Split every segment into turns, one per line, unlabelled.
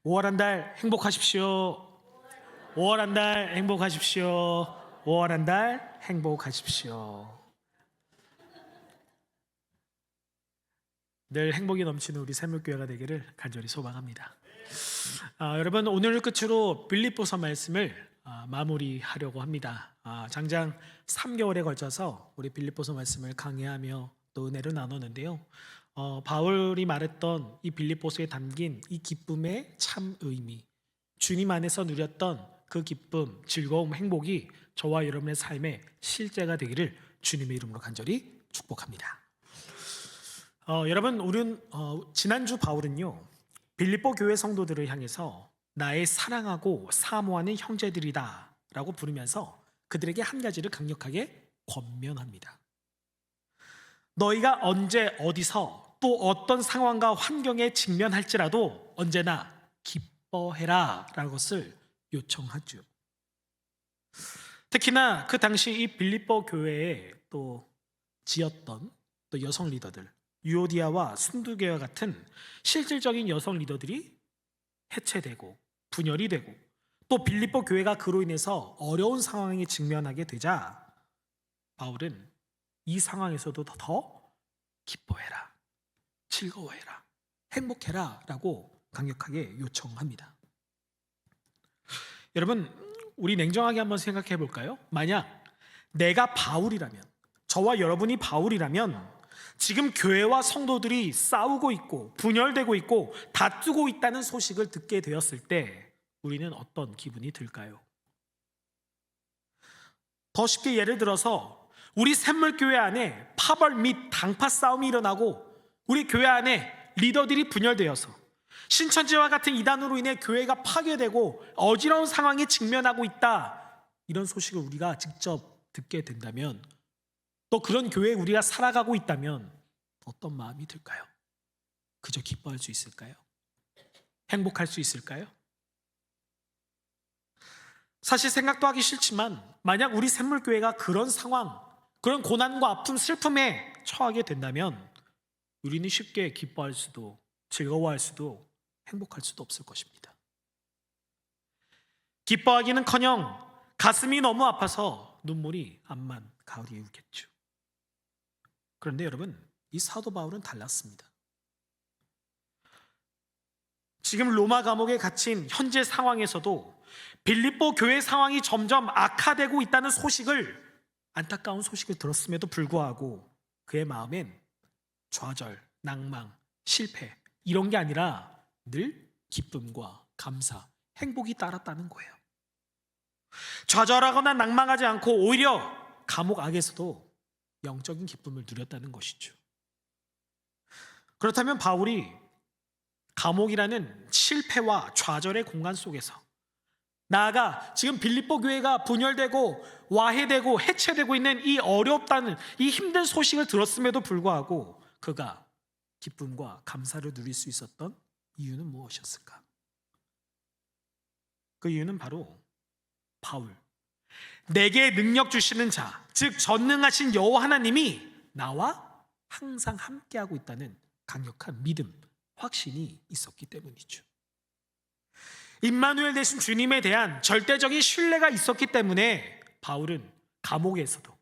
5월 한 달 행복하십시오. 5월 한 달 행복하십시오. 5월 한 달 행복하십시오. 늘 행복이 넘치는 우리 샘물교회가 되기를 간절히 소망합니다. 여러분, 오늘 끝으로 빌립보서 말씀을 마무리하려고 합니다. 장장 3개월에 걸쳐서 우리 빌립보서 말씀을 강의하며 또 은혜를 나누는데요. 바울이 말했던 이 빌립보서에 담긴 이 기쁨의 참 의미, 주님 안에서 누렸던 그 기쁨, 즐거움, 행복이 저와 여러분의 삶의 실제가 되기를 주님의 이름으로 간절히 축복합니다. 여러분, 우리는 지난주 바울은요, 빌립보 교회 성도들을 향해서 나의 사랑하고 사모하는 형제들이다 라고 부르면서 그들에게 한 가지를 강력하게 권면합니다. 너희가 언제 어디서 또 어떤 상황과 환경에 직면할지라도 언제나 기뻐해라 라는 것을 요청하죠. 특히나 그 당시 이 빌립보 교회에 또 지었던 또 여성 리더들, 유오디아와 순두계와 같은 실질적인 여성 리더들이 해체되고 분열이 되고 또 빌립보 교회가 그로 인해서 어려운 상황에 직면하게 되자 바울은 이 상황에서도 더 기뻐해라, 즐거워해라, 행복해라 라고 강력하게 요청합니다. 여러분, 우리 냉정하게 한번 생각해 볼까요? 만약 내가 바울이라면, 저와 여러분이 바울이라면 지금 교회와 성도들이 싸우고 있고 분열되고 있고 다투고 있다는 소식을 듣게 되었을 때 우리는 어떤 기분이 들까요? 더 쉽게 예를 들어서 우리 샘물교회 안에 파벌 및 당파 싸움이 일어나고 우리 교회 안에 리더들이 분열되어서 신천지와 같은 이단으로 인해 교회가 파괴되고 어지러운 상황에 직면하고 있다, 이런 소식을 우리가 직접 듣게 된다면, 또 그런 교회에 우리가 살아가고 있다면 어떤 마음이 들까요? 그저 기뻐할 수 있을까요? 행복할 수 있을까요? 사실 생각도 하기 싫지만 만약 우리 샘물교회가 그런 상황, 그런 고난과 아픔, 슬픔에 처하게 된다면 우리는 쉽게 기뻐할 수도 즐거워할 수도 행복할 수도 없을 것입니다. 기뻐하기는커녕 가슴이 너무 아파서 눈물이 암만 가을이 울겠죠. 그런데 여러분, 이 사도 바울은 달랐습니다. 지금 로마 감옥에 갇힌 현재 상황에서도 빌립보 교회 상황이 점점 악화되고 있다는 소식을, 안타까운 소식을 들었음에도 불구하고 그의 마음엔 좌절, 낭망, 실패 이런 게 아니라 늘 기쁨과 감사, 행복이 따랐다는 거예요. 좌절하거나 낭망하지 않고 오히려 감옥 안에서도 영적인 기쁨을 누렸다는 것이죠. 그렇다면 바울이 감옥이라는 실패와 좌절의 공간 속에서, 나아가 지금 빌립보 교회가 분열되고 와해되고 해체되고 있는 이 어렵다는 이 힘든 소식을 들었음에도 불구하고 그가 기쁨과 감사를 누릴 수 있었던 이유는 무엇이었을까? 그 이유는 바로 바울, 내게 능력 주시는 자, 즉 전능하신 여호와 하나님이 나와 항상 함께하고 있다는 강력한 믿음, 확신이 있었기 때문이죠. 임마누엘 되신 주님에 대한 절대적인 신뢰가 있었기 때문에 바울은 감옥에서도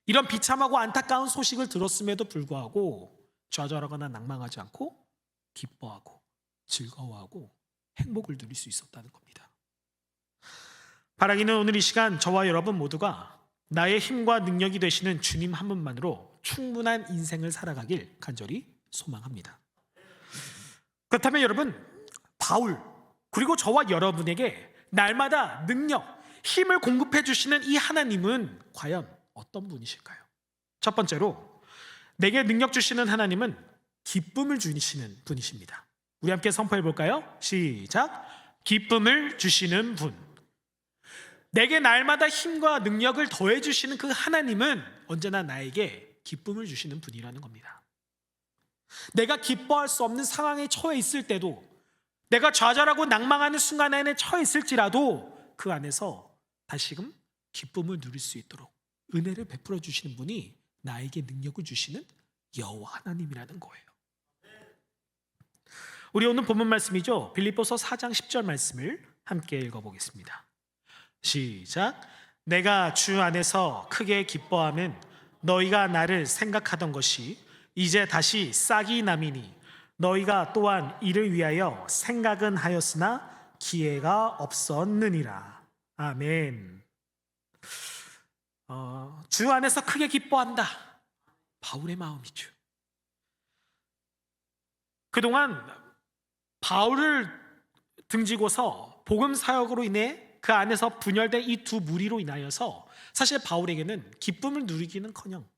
이런 비참하고 안타까운 소식을 들었음에도 불구하고 좌절하거나 낭망하지 않고 기뻐하고 즐거워하고 행복을 누릴 수 있었다는 겁니다. 바라기는 오늘 이 시간 저와 여러분 모두가 나의 힘과 능력이 되시는 주님 한 분만으로 충분한 인생을 살아가길 간절히 소망합니다. 그렇다면 여러분, 바울 그리고 저와 여러분에게 날마다 능력, 힘을 공급해 주시는 이 하나님은 과연 어떤 분이실까요? 첫 번째로, 내게 능력 주시는 하나님은 기쁨을 주시는 분이십니다. 우리 함께 선포해 볼까요? 시작. 기쁨을 주시는 분. 내게 날마다 힘과 능력을 더해 주시는 그 하나님은 언제나 나에게 기쁨을 주시는 분이라는 겁니다. 내가 기뻐할 수 없는 상황에 처해 있을 때도, 내가 좌절하고 낭망하는 순간에는 처해 있을지라도 그 안에서 다시금 기쁨을 누릴 수 있도록 은혜를 베풀어 주시는 분이 나에게 능력을 주시는 여호와 하나님이라는 거예요. 우리 오늘 본문 말씀이죠. 빌립보서 4장 10절 말씀을 함께 읽어보겠습니다. 시작. 내가 주 안에서 크게 기뻐함은 너희가 나를 생각하던 것이 이제 다시 싹이 남이니 너희가 또한 이를 위하여 생각은 하였으나 기회가 없었느니라. 아멘. 주 안에서 크게 기뻐한다. 바울의 마음이죠. 그동안 바울을 등지고서 복음 사역으로 인해 그 안에서 분열된 이 두 무리로 인하여서 사실 바울에게는 기쁨을 누리기는커녕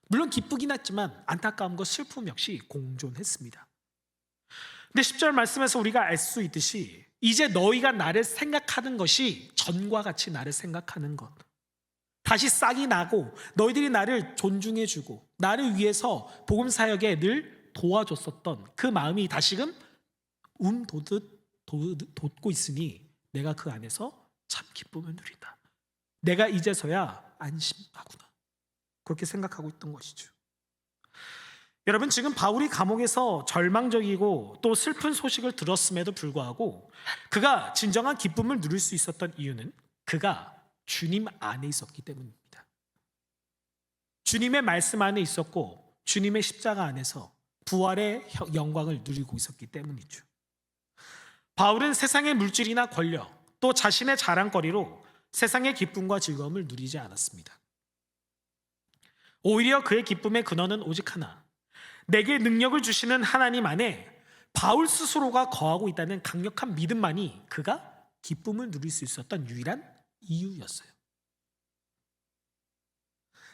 물론 기쁘긴 했지만 안타까움과 슬픔 역시 공존했습니다. 근데 10절 말씀에서 우리가 알 수 있듯이 이제 너희가 나를 생각하는 것이 전과 같이 나를 생각하는 것, 다시 싹이 나고 너희들이 나를 존중해주고 나를 위해서 복음 사역에 늘 도와줬었던 그 마음이 다시금 돋고 있으니 내가 그 안에서 참 기쁨을 누린다. 내가 이제서야 안심하구나. 그렇게 생각하고 있던 것이죠. 여러분, 지금 바울이 감옥에서 절망적이고 또 슬픈 소식을 들었음에도 불구하고 그가 진정한 기쁨을 누릴 수 있었던 이유는 그가 주님 안에 있었기 때문입니다. 주님의 말씀 안에 있었고 주님의 십자가 안에서 부활의 영광을 누리고 있었기 때문이죠. 바울은 세상의 물질이나 권력 또 자신의 자랑거리로 세상의 기쁨과 즐거움을 누리지 않았습니다. 오히려 그의 기쁨의 근원은 오직 하나, 내게 능력을 주시는 하나님 안에 바울 스스로가 거하고 있다는 강력한 믿음만이 그가 기쁨을 누릴 수 있었던 유일한 이유였어요.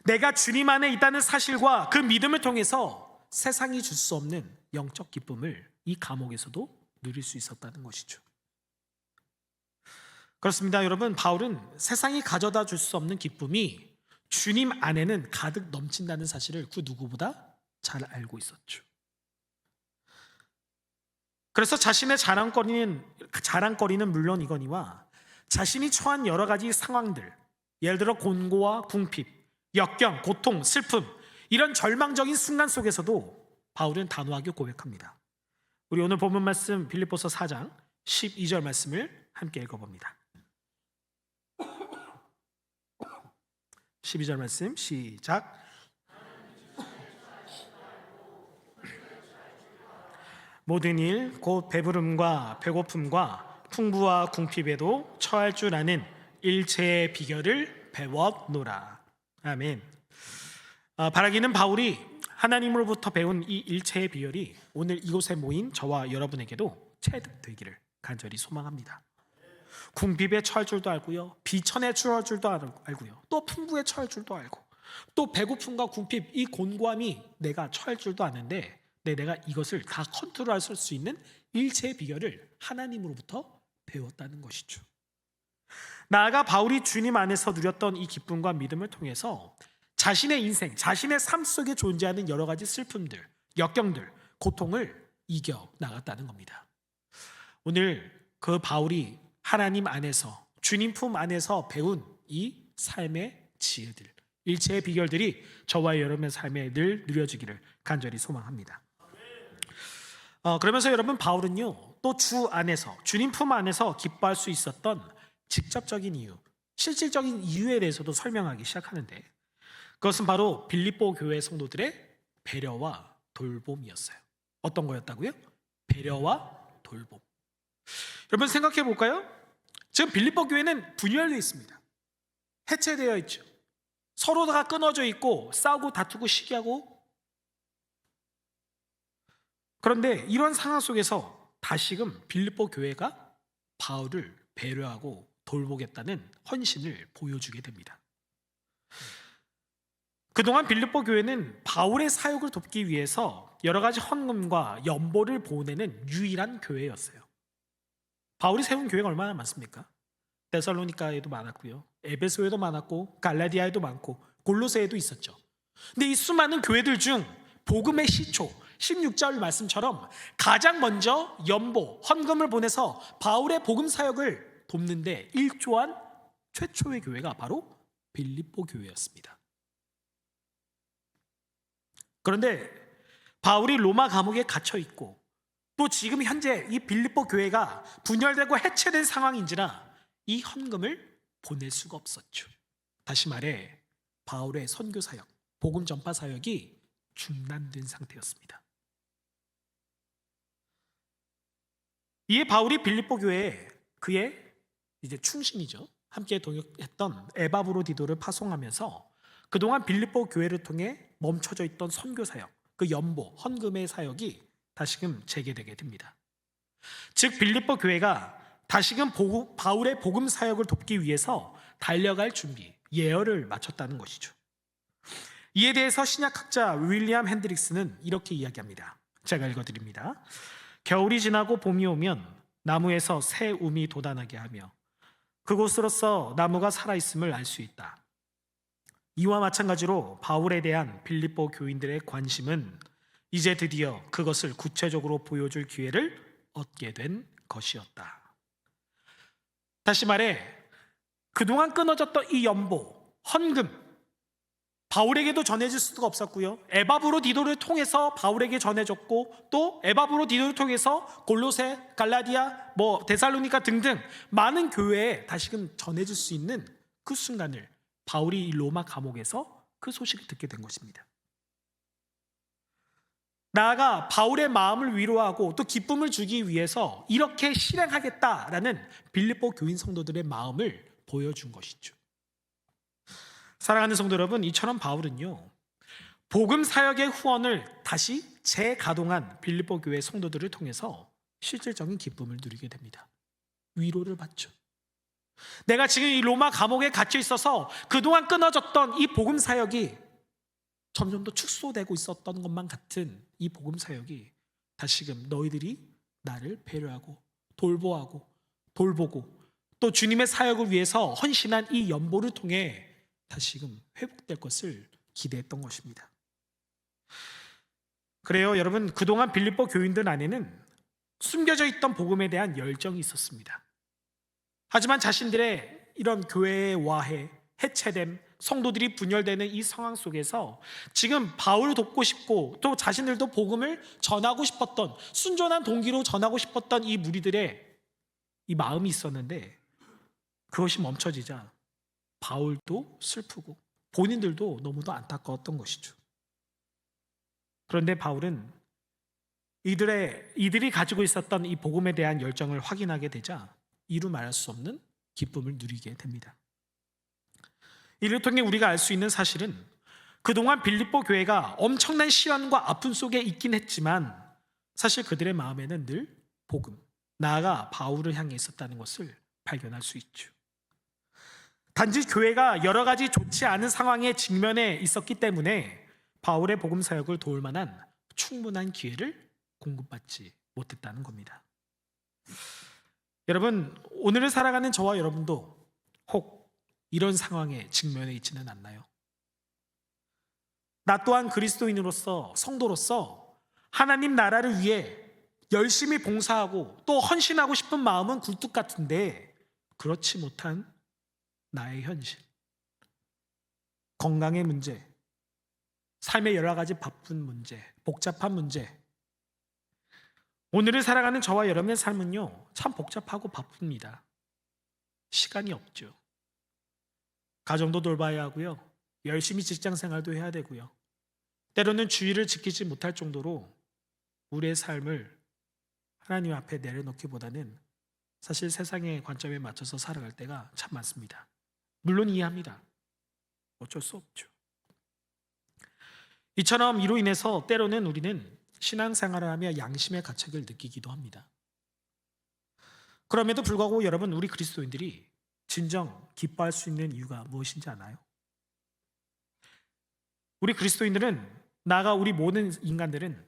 내가 주님 안에 있다는 사실과 그 믿음을 통해서 세상이 줄 수 없는 영적 기쁨을 이 감옥에서도 누릴 수 있었다는 것이죠. 그렇습니다. 여러분, 바울은 세상이 가져다 줄 수 없는 기쁨이 주님 안에는 가득 넘친다는 사실을 그 누구보다 잘 알고 있었죠. 그래서 자신의 자랑거리는 물론이거니와 자신이 처한 여러 가지 상황들, 예를 들어 곤고와 궁핍, 역경, 고통, 슬픔, 이런 절망적인 순간 속에서도 바울은 단호하게 고백합니다. 우리 오늘 본문 말씀 빌립보서 4장 12절 말씀을 함께 읽어봅니다. 12절 말씀 시작. 모든 일 곧 배부름과 배고픔과 풍부와 궁핍에도 처할 줄 아는 일체의 비결을 배웠노라. 아멘. 바라기는 바울이 하나님으로부터 배운 이 일체의 비결이 오늘 이곳에 모인 저와 여러분에게도 체득되기를 간절히 소망합니다. 궁핍에 처할 줄도 알고요, 비천에 처할 줄도 알고요, 또 풍부에 처할 줄도 알고, 또 배고픔과 궁핍, 이 곤고함이 내가 처할 줄도 아는데 내가 이것을 다 컨트롤할 수 있는 일체의 비결을 하나님으로부터 배웠다는 것이죠. 나아가 바울이 주님 안에서 누렸던 이 기쁨과 믿음을 통해서 자신의 인생, 자신의 삶 속에 존재하는 여러 가지 슬픔들, 역경들, 고통을 이겨 나갔다는 겁니다. 오늘 그 바울이 하나님 안에서, 주님 품 안에서 배운 이 삶의 지혜들, 일체의 비결들이 저와 여러분의 삶에 늘 누려지기를 간절히 소망합니다. 그러면서 여러분, 바울은요 또 주 안에서, 주님 품 안에서 기뻐할 수 있었던 직접적인 이유, 실질적인 이유에 대해서도 설명하기 시작하는데, 그것은 바로 빌립보 교회 성도들의 배려와 돌봄이었어요. 어떤 거였다고요? 배려와 돌봄. 여러분 생각해 볼까요? 지금 빌립보 교회는 분열되어 있습니다. 해체되어 있죠. 서로 다 끊어져 있고 싸우고 다투고 시기하고. 그런데 이런 상황 속에서 다시금 빌립보 교회가 바울을 배려하고 돌보겠다는 헌신을 보여주게 됩니다. 그동안 빌립보 교회는 바울의 사역을 돕기 위해서 여러 가지 헌금과 연보를 보내는 유일한 교회였어요. 바울이 세운 교회가 얼마나 많습니까? 데살로니가에도 많았고요, 에베소에도 많았고, 갈라디아에도 많고, 골로새에도 있었죠. 근데 이 수많은 교회들 중 복음의 시초 16절 말씀처럼 가장 먼저 연보, 헌금을 보내서 바울의 복음 사역을 돕는데 일조한 최초의 교회가 바로 빌립보 교회였습니다. 그런데 바울이 로마 감옥에 갇혀 있고 또 지금 현재 이 빌립보 교회가 분열되고 해체된 상황인지라 이 헌금을 보낼 수가 없었죠. 다시 말해 바울의 선교 사역, 복음 전파 사역이 중단된 상태였습니다. 이에 바울이 빌립보 교회에 그의 이제 충신이죠, 함께 동역했던 에바브로디도를 파송하면서 그동안 빌립보 교회를 통해 멈춰져 있던 선교 사역, 그 연보, 헌금의 사역이 다시금 재개되게 됩니다. 즉 빌립보 교회가 다시금 바울의 복음 사역을 돕기 위해서 달려갈 준비, 예열을 마쳤다는 것이죠. 이에 대해서 신약학자 윌리엄 핸드릭스는 이렇게 이야기합니다. 제가 읽어드립니다. 겨울이 지나고 봄이 오면 나무에서 새 움이 돋아나게 하며 그곳으로서 나무가 살아있음을 알 수 있다. 이와 마찬가지로 바울에 대한 빌립보 교인들의 관심은 이제 드디어 그것을 구체적으로 보여줄 기회를 얻게 된 것이었다. 다시 말해 그동안 끊어졌던 이 연보, 헌금, 바울에게도 전해질 수가 없었고요. 에바브로디도를 통해서 바울에게 전해졌고 또 에바브로디도를 통해서 골로새, 갈라디아, 데살로니가 등등 많은 교회에 다시금 전해질 수 있는 그 순간을 바울이 이 로마 감옥에서 그 소식을 듣게 된 것입니다. 나아가 바울의 마음을 위로하고 또 기쁨을 주기 위해서 이렇게 실행하겠다라는 빌립보 교인 성도들의 마음을 보여준 것이죠. 사랑하는 성도 여러분, 이처럼 바울은요, 복음 사역의 후원을 다시 재가동한 빌립보 교회 성도들을 통해서 실질적인 기쁨을 누리게 됩니다. 위로를 받죠. 내가 지금 이 로마 감옥에 갇혀 있어서 그동안 끊어졌던 이 복음 사역이 점점 더 축소되고 있었던 것만 같은 이 복음 사역이 다시금 너희들이 나를 배려하고 돌보고 또 주님의 사역을 위해서 헌신한 이 연보를 통해 다시금 회복될 것을 기대했던 것입니다. 그래요, 여러분, 그동안 빌립보 교인들 안에는 숨겨져 있던 복음에 대한 열정이 있었습니다. 하지만 자신들의 이런 교회의 와해, 해체됨, 성도들이 분열되는 이 상황 속에서 지금 바울을 돕고 싶고 또 자신들도 복음을 전하고 싶었던, 순전한 동기로 전하고 싶었던 이 무리들의 이 마음이 있었는데 그것이 멈춰지자 바울도 슬프고 본인들도 너무도 안타까웠던 것이죠. 그런데 바울은 이들이 가지고 있었던 이 복음에 대한 열정을 확인하게 되자 이루 말할 수 없는 기쁨을 누리게 됩니다. 이를 통해 우리가 알 수 있는 사실은 그동안 빌립보 교회가 엄청난 시련과 아픔 속에 있긴 했지만 사실 그들의 마음에는 늘 복음, 나아가 바울을 향해 있었다는 것을 발견할 수 있죠. 단지 교회가 여러 가지 좋지 않은 상황에 직면해 있었기 때문에 바울의 복음 사역을 도울 만한 충분한 기회를 공급받지 못했다는 겁니다. 여러분, 오늘을 살아가는 저와 여러분도 혹 이런 상황에 직면해 있지는 않나요? 나 또한 그리스도인으로서, 성도로서 하나님 나라를 위해 열심히 봉사하고 또 헌신하고 싶은 마음은 굴뚝 같은데 그렇지 못한 나의 현실, 건강의 문제, 삶의 여러 가지 바쁜 문제, 복잡한 문제, 오늘을 살아가는 저와 여러분의 삶은요 참 복잡하고 바쁩니다. 시간이 없죠. 가정도 돌봐야 하고요, 열심히 직장 생활도 해야 되고요, 때로는 주의를 지키지 못할 정도로 우리의 삶을 하나님 앞에 내려놓기보다는 사실 세상의 관점에 맞춰서 살아갈 때가 참 많습니다. 물론 이해합니다. 어쩔 수 없죠. 이처럼 이로 인해서 때로는 우리는 신앙생활을 하며 양심의 가책을 느끼기도 합니다. 그럼에도 불구하고 여러분, 우리 그리스도인들이 진정 기뻐할 수 있는 이유가 무엇인지 아나요? 우리 그리스도인들은, 나아가 우리 모든 인간들은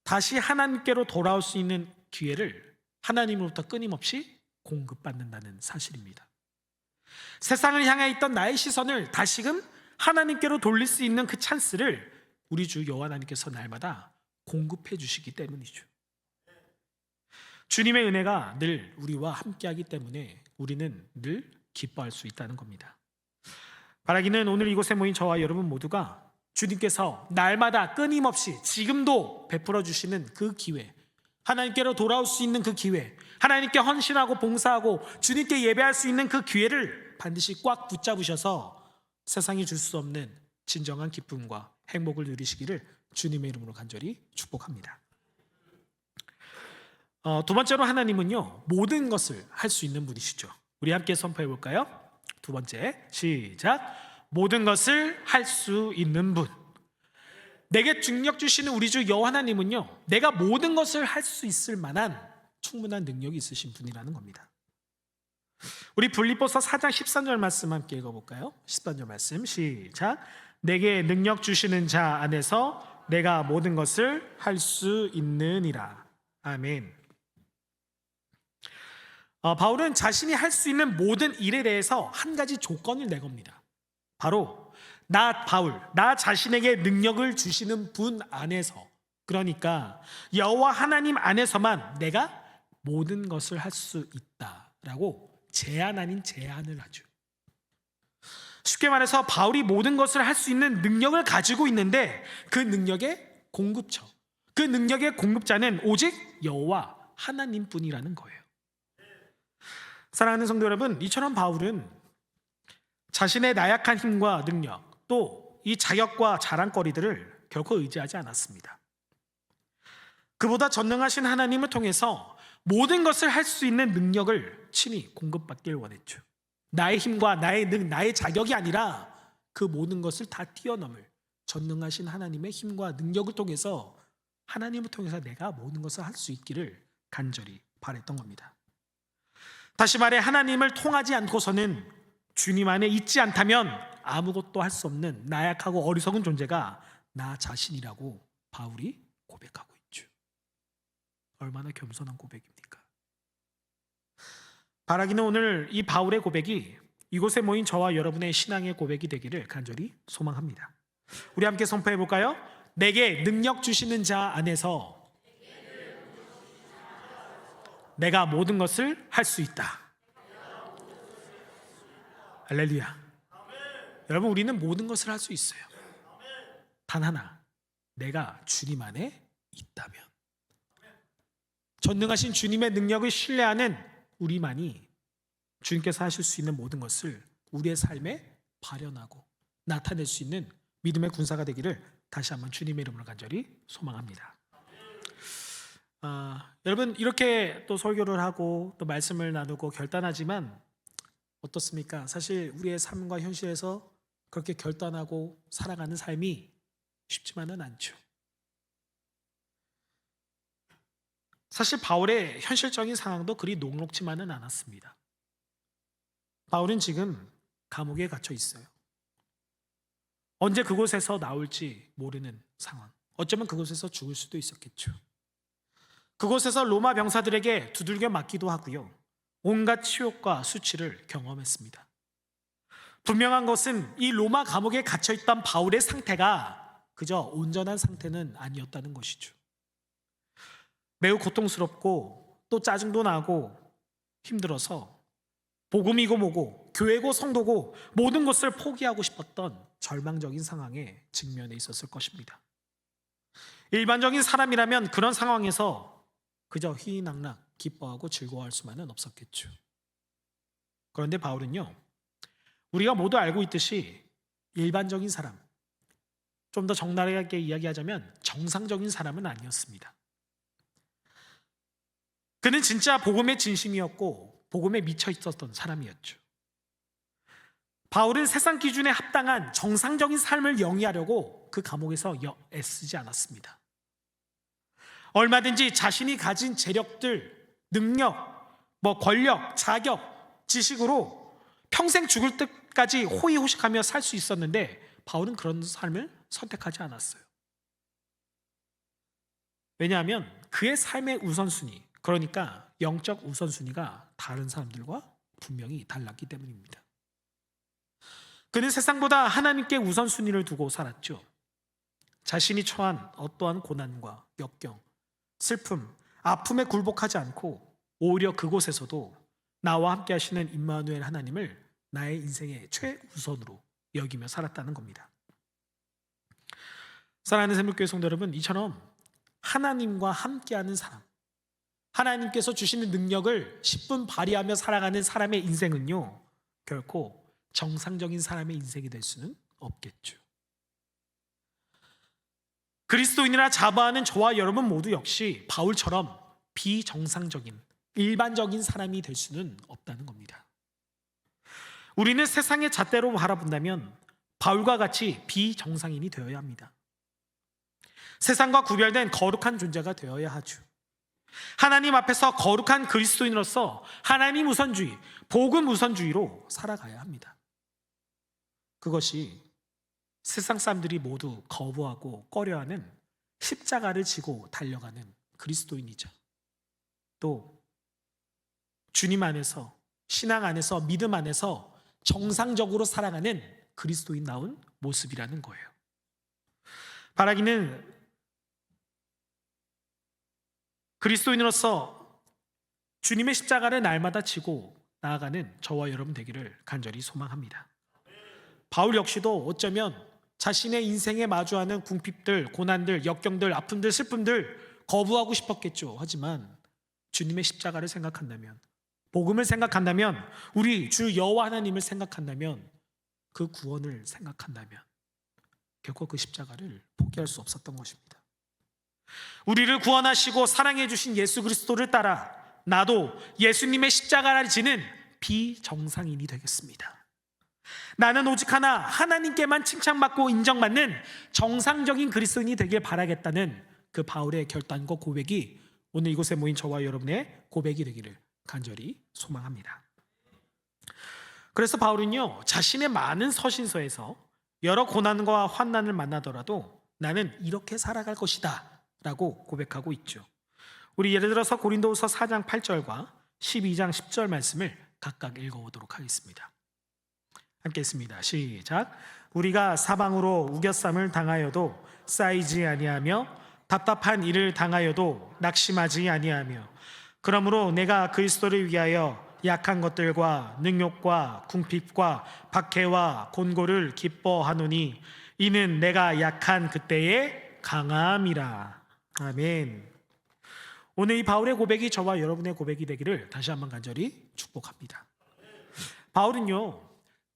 다시 하나님께로 돌아올 수 있는 기회를 하나님으로부터 끊임없이 공급받는다는 사실입니다. 세상을 향해 있던 나의 시선을 다시금 하나님께로 돌릴 수 있는 그 찬스를 우리 주 여호와 하나님께서 날마다 공급해 주시기 때문이죠. 주님의 은혜가 늘 우리와 함께하기 때문에 우리는 늘 기뻐할 수 있다는 겁니다. 바라기는 오늘 이곳에 모인 저와 여러분 모두가 주님께서 날마다 끊임없이 지금도 베풀어 주시는 그 기회, 하나님께로 돌아올 수 있는 그 기회, 하나님께 헌신하고 봉사하고 주님께 예배할 수 있는 그 기회를 반드시 꽉 붙잡으셔서 세상이 줄 수 없는 진정한 기쁨과 행복을 누리시기를 주님의 이름으로 간절히 축복합니다. 두 번째로 하나님은요, 모든 것을 할 수 있는 분이시죠. 우리 함께 선포해 볼까요? 두 번째, 시작. 모든 것을 할 수 있는 분. 내게 능력 주시는 우리 주 여호와 하나님은요, 내가 모든 것을 할 수 있을 만한 충분한 능력이 있으신 분이라는 겁니다. 우리 빌립보서 4장 13절 말씀 함께 읽어볼까요? 13절 말씀 시작. 내게 능력 주시는 자 안에서 내가 모든 것을 할 수 있느니라. 아멘. 바울은 자신이 할 수 있는 모든 일에 대해서 한 가지 조건을 내겁니다. 바로 나 바울, 나 자신에게 능력을 주시는 분 안에서, 그러니까 여호와 하나님 안에서만 내가 모든 것을 할 수 있다라고 제한 아닌 제한을 하죠. 쉽게 말해서 바울이 모든 것을 할 수 있는 능력을 가지고 있는데 그 능력의 공급처, 그 능력의 공급자는 오직 여호와 하나님뿐이라는 거예요. 사랑하는 성도 여러분, 이처럼 바울은 자신의 나약한 힘과 능력, 또 이 자격과 자랑거리들을 결코 의지하지 않았습니다. 그보다 전능하신 하나님을 통해서 모든 것을 할 수 있는 능력을 친히 공급받길 원했죠. 나의 힘과 나의 자격이 아니라 그 모든 것을 다 뛰어넘을 전능하신 하나님의 힘과 능력을 통해서, 하나님을 통해서 내가 모든 것을 할 수 있기를 간절히 바랬던 겁니다. 다시 말해, 하나님을 통하지 않고서는, 주님 안에 있지 않다면 아무것도 할 수 없는 나약하고 어리석은 존재가 나 자신이라고 바울이 고백하고 있죠. 얼마나 겸손한 고백입니까? 바라기는 오늘 이 바울의 고백이 이곳에 모인 저와 여러분의 신앙의 고백이 되기를 간절히 소망합니다. 우리 함께 선포해 볼까요? 내게 능력 주시는 자 안에서 내가 모든 것을 할 수 있다. 할렐루야. 여러분, 우리는 모든 것을 할 수 있어요. 단 하나, 내가 주님 안에 있다면. 전능하신 주님의 능력을 신뢰하는 우리만이 주님께서 하실 수 있는 모든 것을 우리의 삶에 발현하고 나타낼 수 있는 믿음의 군사가 되기를 다시 한번 주님의 이름으로 간절히 소망합니다. 여러분, 이렇게 또 설교를 하고 또 말씀을 나누고 결단하지만 어떻습니까? 사실 우리의 삶과 현실에서 그렇게 결단하고 살아가는 삶이 쉽지만은 않죠. 사실 바울의 현실적인 상황도 그리 녹록지만은 않았습니다. 바울은 지금 감옥에 갇혀 있어요. 언제 그곳에서 나올지 모르는 상황, 어쩌면 그곳에서 죽을 수도 있었겠죠. 그곳에서 로마 병사들에게 두들겨 맞기도 하고요, 온갖 치욕과 수치를 경험했습니다. 분명한 것은 이 로마 감옥에 갇혀있던 바울의 상태가 그저 온전한 상태는 아니었다는 것이죠. 매우 고통스럽고 또 짜증도 나고 힘들어서 복음이고 뭐고 교회고 성도고 모든 것을 포기하고 싶었던 절망적인 상황에 직면해 있었을 것입니다. 일반적인 사람이라면 그런 상황에서 그저 희희낙낙 기뻐하고 즐거워할 수만은 없었겠죠. 그런데 바울은요, 우리가 모두 알고 있듯이 일반적인 사람, 좀 더 적나라하게 이야기하자면 정상적인 사람은 아니었습니다. 그는 진짜 복음의 진심이었고 복음에 미쳐 있었던 사람이었죠. 바울은 세상 기준에 합당한 정상적인 삶을 영위하려고 그 감옥에서 애쓰지 않았습니다. 얼마든지 자신이 가진 재력들, 능력, 권력, 자격, 지식으로 평생 죽을 때까지 호의호식하며 살 수 있었는데 바울은 그런 삶을 선택하지 않았어요. 왜냐하면 그의 삶의 우선순위, 그러니까 영적 우선순위가 다른 사람들과 분명히 달랐기 때문입니다. 그는 세상보다 하나님께 우선순위를 두고 살았죠. 자신이 처한 어떠한 고난과 역경, 슬픔, 아픔에 굴복하지 않고 오히려 그곳에서도 나와 함께 하시는 임마누엘 하나님을 나의 인생의 최우선으로 여기며 살았다는 겁니다. 사랑하는 새벽교회 성도 여러분, 이처럼 하나님과 함께하는 사람, 하나님께서 주시는 능력을 10분 발휘하며 살아가는 사람의 인생은요, 결코 정상적인 사람의 인생이 될 수는 없겠죠. 그리스도인이라 자부하는 저와 여러분 모두 역시 바울처럼 비정상적인 일반적인 사람이 될 수는 없다는 겁니다. 우리는 세상의 잣대로 바라본다면 바울과 같이 비정상인이 되어야 합니다. 세상과 구별된 거룩한 존재가 되어야 하죠. 하나님 앞에서 거룩한 그리스도인으로서 하나님 우선주의, 복음 우선주의로 살아가야 합니다. 그것이 세상 사람들이 모두 거부하고 꺼려하는 십자가를 지고 달려가는 그리스도인이죠. 또 주님 안에서, 신앙 안에서, 믿음 안에서 정상적으로 살아가는 그리스도인다운 모습이라는 거예요. 바라기는 그리스도인으로서 주님의 십자가를 날마다 지고 나아가는 저와 여러분 되기를 간절히 소망합니다. 바울 역시도 어쩌면 자신의 인생에 마주하는 궁핍들, 고난들, 역경들, 아픔들, 슬픔들 거부하고 싶었겠죠. 하지만 주님의 십자가를 생각한다면, 복음을 생각한다면, 우리 주 여호와 하나님을 생각한다면, 그 구원을 생각한다면 결코 그 십자가를 포기할 수 없었던 것입니다. 우리를 구원하시고 사랑해 주신 예수 그리스도를 따라 나도 예수님의 십자가를 지는 비정상인이 되겠습니다. 나는 오직 하나 하나님께만 칭찬받고 인정받는 정상적인 그리스도인이 되길 바라겠다는 그 바울의 결단과 고백이 오늘 이곳에 모인 저와 여러분의 고백이 되기를 간절히 소망합니다. 그래서 바울은요, 자신의 많은 서신서에서 여러 고난과 환난을 만나더라도 나는 이렇게 살아갈 것이다 라고 고백하고 있죠. 우리 예를 들어서 고린도후서 4장 8절과 12장 10절 말씀을 각각 읽어보도록 하겠습니다. 함께 읽습니다. 시작. 우리가 사방으로 우겨쌈을 당하여도 쌓이지 아니하며 답답한 일을 당하여도 낙심하지 아니하며 그러므로 내가 그리스도를 위하여 약한 것들과 능욕과 궁핍과 박해와 곤고를 기뻐하노니 이는 내가 약한 그때의 강함이라. 아멘. 오늘 이 바울의 고백이 저와 여러분의 고백이 되기를 다시 한번 간절히 축복합니다. 바울은요,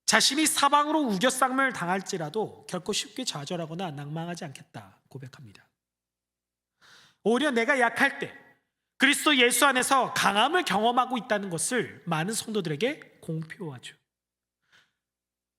자신이 사방으로 우겨쌈을 당할지라도 결코 쉽게 좌절하거나 낭망하지 않겠다 고백합니다. 오히려 내가 약할 때 그리스도 예수 안에서 강함을 경험하고 있다는 것을 많은 성도들에게 공표하죠.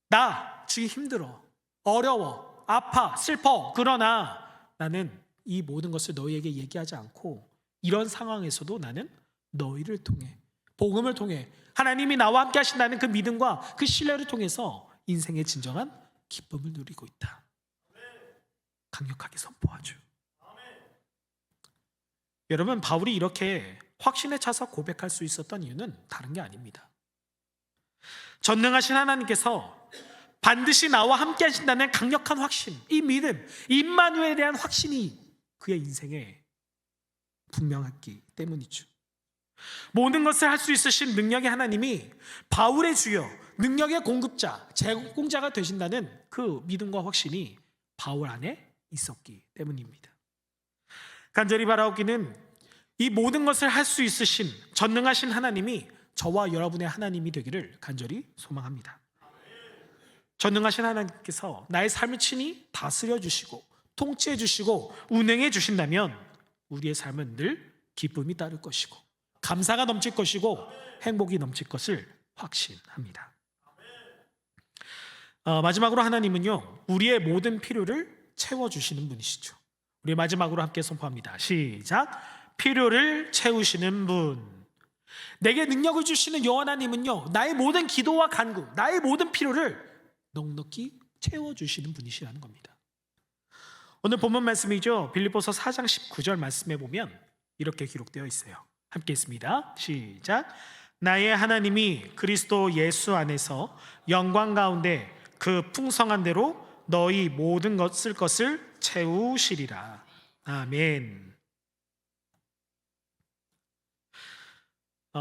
나 지금 힘들어, 어려워, 아파, 슬퍼. 그러나 나는 이 모든 것을 너희에게 얘기하지 않고 이런 상황에서도 나는 너희를 통해, 복음을 통해 하나님이 나와 함께 하신다는 그 믿음과 그 신뢰를 통해서 인생의 진정한 기쁨을 누리고 있다. 강력하게 선포하죠. 여러분, 바울이 이렇게 확신에 차서 고백할 수 있었던 이유는 다른 게 아닙니다. 전능하신 하나님께서 반드시 나와 함께 하신다는 강력한 확신, 이 믿음, 임마누엘에 대한 확신이 그의 인생에 분명했기 때문이죠. 모든 것을 할 수 있으신 능력의 하나님이 바울의 주여, 능력의 공급자, 제공자가 되신다는 그 믿음과 확신이 바울 안에 있었기 때문입니다. 간절히 바라옵기는 이 모든 것을 할 수 있으신 전능하신 하나님이 저와 여러분의 하나님이 되기를 간절히 소망합니다. 전능하신 하나님께서 나의 삶을 친히 다스려 주시고 통치해 주시고 운행해 주신다면 우리의 삶은 늘 기쁨이 따를 것이고 감사가 넘칠 것이고 행복이 넘칠 것을 확신합니다. 마지막으로 하나님은요, 우리의 모든 필요를 채워주시는 분이시죠. 우리 마지막으로 함께 선포합니다. 시작. 필요를 채우시는 분. 내게 능력을 주시는 여호와 하나님은요, 나의 모든 기도와 간구, 나의 모든 필요를 넉넉히 채워주시는 분이시라는 겁니다. 오늘 본문 말씀이죠. 빌립보서 4장 19절 말씀에 보면 이렇게 기록되어 있어요. 함께 있습니다. 시작. 나의 하나님이 그리스도 예수 안에서 영광 가운데 그 풍성한 대로 너희 모든 것을 채우시리라. 아멘.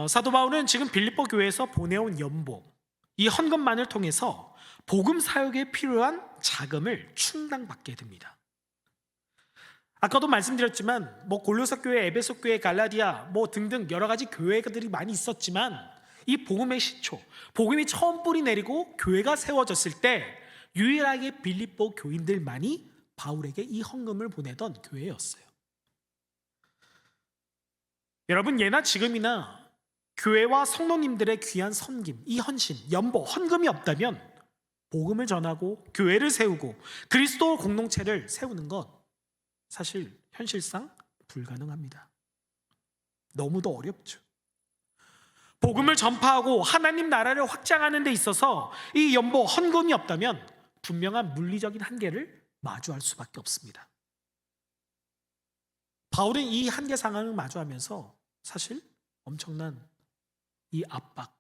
사도 바울은 지금 빌립보 교회에서 보내온 연봉, 이 헌금만을 통해서 복음 사역에 필요한 자금을 충당받게 됩니다. 아까도 말씀드렸지만 골로새 교회, 에베소 교회, 갈라디아 등등 여러 가지 교회들이 많이 있었지만 이 복음의 시초, 복음이 처음 뿌리 내리고 교회가 세워졌을 때 유일하게 빌립보 교인들만이 바울에게 이 헌금을 보내던 교회였어요. 여러분, 예나 지금이나 교회와 성도님들의 귀한 섬김, 이 헌신, 연보, 헌금이 없다면 복음을 전하고 교회를 세우고 그리스도 공동체를 세우는 것 사실 현실상 불가능합니다. 너무도 어렵죠. 복음을 전파하고 하나님 나라를 확장하는 데 있어서 이 연보, 헌금이 없다면 분명한 물리적인 한계를 마주할 수밖에 없습니다. 바울은 이 한계 상황을 마주하면서 사실 엄청난 이 압박,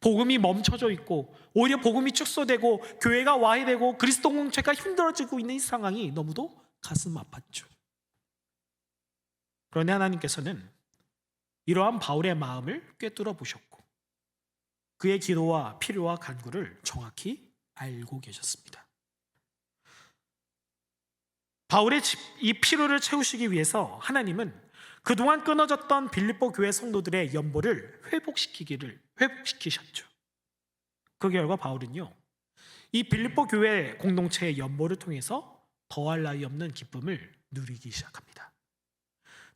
복음이 멈춰져 있고 오히려 복음이 축소되고 교회가 와해되고 그리스도 공동체가 힘들어지고 있는 이 상황이 너무도 가슴 아팠죠. 그런데 하나님께서는 이러한 바울의 마음을 꿰뚫어 보셨고 그의 기도와 필요와 간구를 정확히 알고 계셨습니다. 바울의 이 필요를 채우시기 위해서 하나님은 그동안 끊어졌던 빌립보 교회 성도들의 연보를 회복시키셨죠. 그 결과 바울은요, 이 빌립보 교회 공동체의 연보를 통해서 더할 나위 없는 기쁨을 누리기 시작합니다.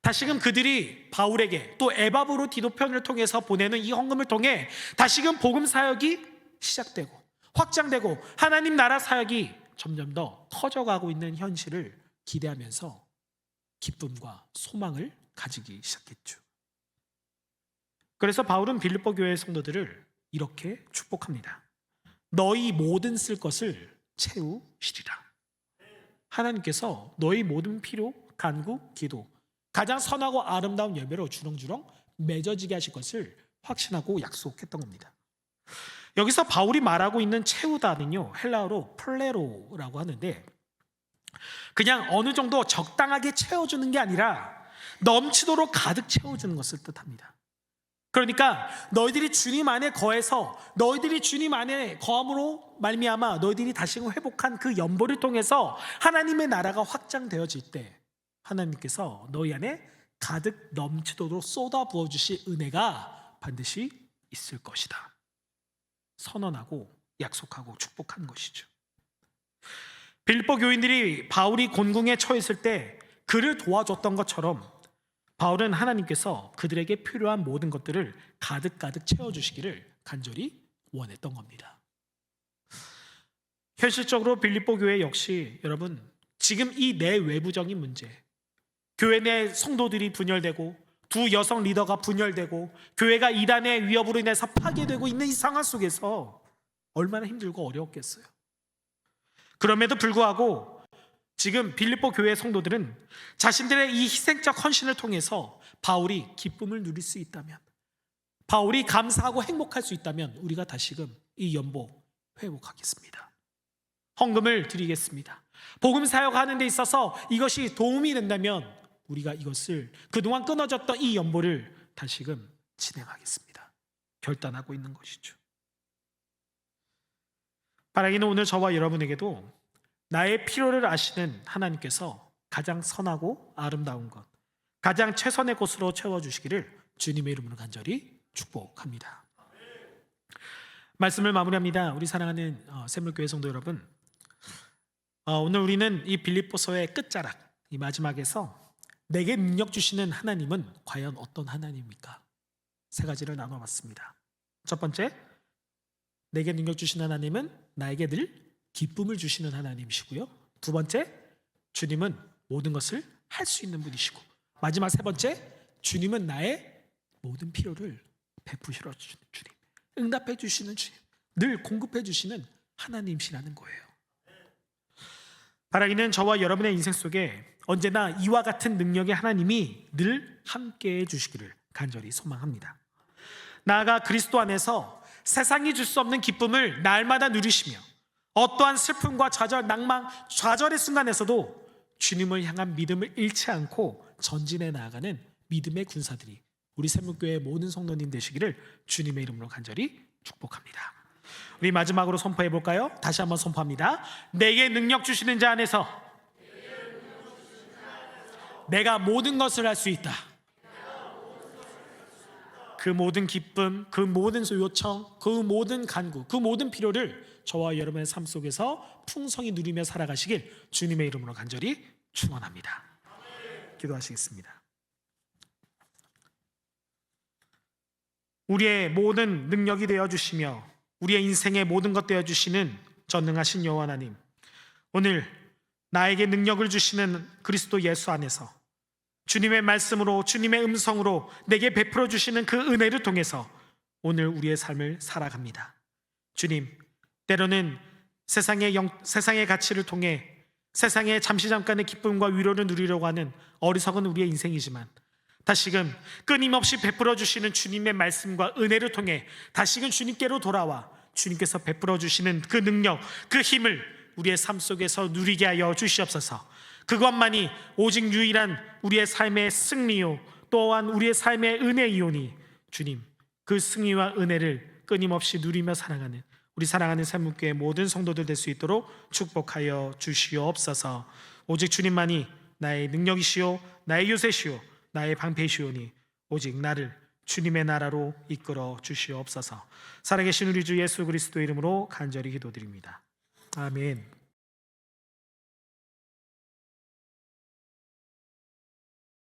다시금 그들이 바울에게 또 에바브로 디도편을 통해서 보내는 이 헌금을 통해 다시금 복음 사역이 시작되고 확장되고 하나님 나라 사역이 점점 더 커져가고 있는 현실을 기대하면서 기쁨과 소망을 가지기 시작했죠. 그래서 바울은 빌립보 교회 성도들을 이렇게 축복합니다. 너희 모든 쓸 것을 채우시리라. 하나님께서 너희 모든 필요, 간구, 기도, 가장 선하고 아름다운 열매로 주렁주렁 맺어지게 하실 것을 확신하고 약속했던 겁니다. 여기서 바울이 말하고 있는 채우다는요, 헬라어로 플레로라고 하는데 그냥 어느 정도 적당하게 채워주는 게 아니라 넘치도록 가득 채워주는 것을 뜻합니다. 그러니까 너희들이 주님 안에 거해서 너희들이 주님 안에 거함으로 말미암아 너희들이 다시금 회복한 그 연보를 통해서 하나님의 나라가 확장되어질 때 하나님께서 너희 안에 가득 넘치도록 쏟아 부어주실 은혜가 반드시 있을 것이다. 선언하고 약속하고 축복한 것이죠. 빌립보 교인들이 바울이 곤궁에 처했을 때 그를 도와줬던 것처럼 바울은 하나님께서 그들에게 필요한 모든 것들을 가득가득 채워주시기를 간절히 원했던 겁니다. 현실적으로 빌립보 교회 역시 여러분 지금 이 내외부적인 문제, 교회 내 성도들이 분열되고 두 여성 리더가 분열되고 교회가 이단의 위협으로 인해서 파괴되고 있는 이 상황 속에서 얼마나 힘들고 어려웠겠어요. 그럼에도 불구하고 지금 빌립보 교회 성도들은 자신들의 이 희생적 헌신을 통해서 바울이 기쁨을 누릴 수 있다면, 바울이 감사하고 행복할 수 있다면 우리가 다시금 이 연보 회복하겠습니다. 헌금을 드리겠습니다. 복음 사역하는 데 있어서 이것이 도움이 된다면 우리가 이것을 그동안 끊어졌던 이 연보를 다시금 진행하겠습니다. 결단하고 있는 것이죠. 바라기는 오늘 저와 여러분에게도 나의 필요를 아시는 하나님께서 가장 선하고 아름다운 것, 가장 최선의 곳으로 채워주시기를 주님의 이름으로 간절히 축복합니다. 말씀을 마무리합니다. 우리 사랑하는 샘물교회 성도 여러분, 오늘 우리는 이 빌립보서의 끝자락, 이 마지막에서 내게 능력 주시는 하나님은 과연 어떤 하나님입니까? 세 가지를 나눠봤습니다. 첫 번째, 내게 능력 주시는 하나님은 나에게 늘 기쁨을 주시는 하나님이시고요. 두 번째, 주님은 모든 것을 할 수 있는 분이시고, 마지막 세 번째, 주님은 나의 모든 필요를 베푸시러 주시는 주님, 응답해 주시는 주님, 늘 공급해 주시는 하나님이시라는 거예요. 바라기는 저와 여러분의 인생 속에 언제나 이와 같은 능력의 하나님이 늘 함께해 주시기를 간절히 소망합니다. 나아가 그리스도 안에서 세상이 줄 수 없는 기쁨을 날마다 누리시며 어떠한 슬픔과 좌절, 낭망, 좌절의 순간에서도 주님을 향한 믿음을 잃지 않고 전진해 나아가는 믿음의 군사들이 우리 샘물교회의 모든 성도님 되시기를 주님의 이름으로 간절히 축복합니다. 우리 마지막으로 선포해 볼까요? 다시 한번 선포합니다. 내게 능력 주시는 자 안에서 내가 모든 것을 할 수 있다. 그 모든 기쁨, 그 모든 요청, 그 모든 간구, 그 모든 필요를 저와 여러분의 삶 속에서 풍성히 누리며 살아가시길 주님의 이름으로 간절히 축원합니다. 기도하시겠습니다. 우리의 모든 능력이 되어주시며 우리의 인생의 모든 것 되어주시는 전능하신 여호와 하나님, 오늘 나에게 능력을 주시는 그리스도 예수 안에서 주님의 말씀으로, 주님의 음성으로 내게 베풀어 주시는 그 은혜를 통해서 오늘 우리의 삶을 살아갑니다. 주님, 때로는 세상의 가치를 통해 세상의 잠깐의 기쁨과 위로를 누리려고 하는 어리석은 우리의 인생이지만, 다시금 끊임없이 베풀어 주시는 주님의 말씀과 은혜를 통해 다시금 주님께로 돌아와 주님께서 베풀어 주시는 그 능력, 그 힘을 우리의 삶 속에서 누리게 하여 주시옵소서. 그것만이 오직 유일한 우리의 삶의 승리요, 또한 우리의 삶의 은혜이오니 주님, 그 승리와 은혜를 끊임없이 누리며 살아가는 우리 사랑하는 샘문교회 모든 성도들 될 수 있도록 축복하여 주시옵소서. 오직 주님만이 나의 능력이시오, 나의 요새시오, 나의 방패시오니 오직 나를 주님의 나라로 이끌어 주시옵소서. 살아계신 우리 주 예수 그리스도의 이름으로 간절히 기도드립니다. 아멘.